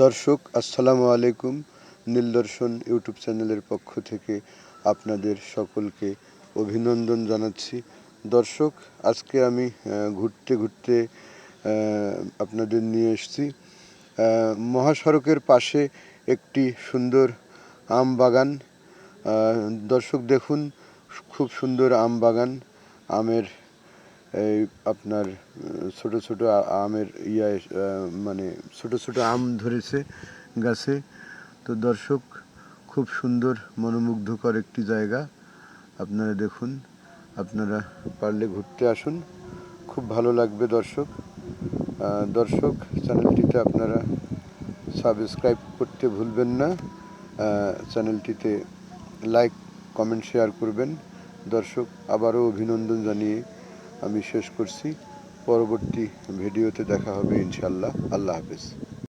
দর্শক আসসালামু আলাইকুম। নীলদর্শন ইউটিউব চ্যানেলের পক্ষ থেকে আপনাদের সকলকে অভিনন্দন জানাচ্ছি। দর্শক, আজকে আমি ঘুরতে ঘুরতে আপনাদের নিয়ে এসেছি মহাসড়কের পাশে একটি সুন্দর আম বাগান। দর্শক দেখুন, খুব সুন্দর আম বাগান। আমের এই আপনার ছোট ছোট আমের মানে ছোট ছোট আম ধরেছে গাছে। তো দর্শক, খুব সুন্দর মনোমুগ্ধকর একটি জায়গা। আপনারা দেখুন, আপনারা পারলে ঘুরতে আসুন, খুব ভালো লাগবে দর্শক। দর্শক, চ্যানেলটিতে আপনারা সাবস্ক্রাইব করতে ভুলবেন না। চ্যানেলটিতে লাইক, কমেন্ট, শেয়ার করবেন। দর্শক, আবারও অভিনন্দন জানিয়ে আমি শেষ করছি। পরবর্তী ভিডিওতে দেখা হবে ইনশাল্লাহ। আল্লাহ হাফেজ।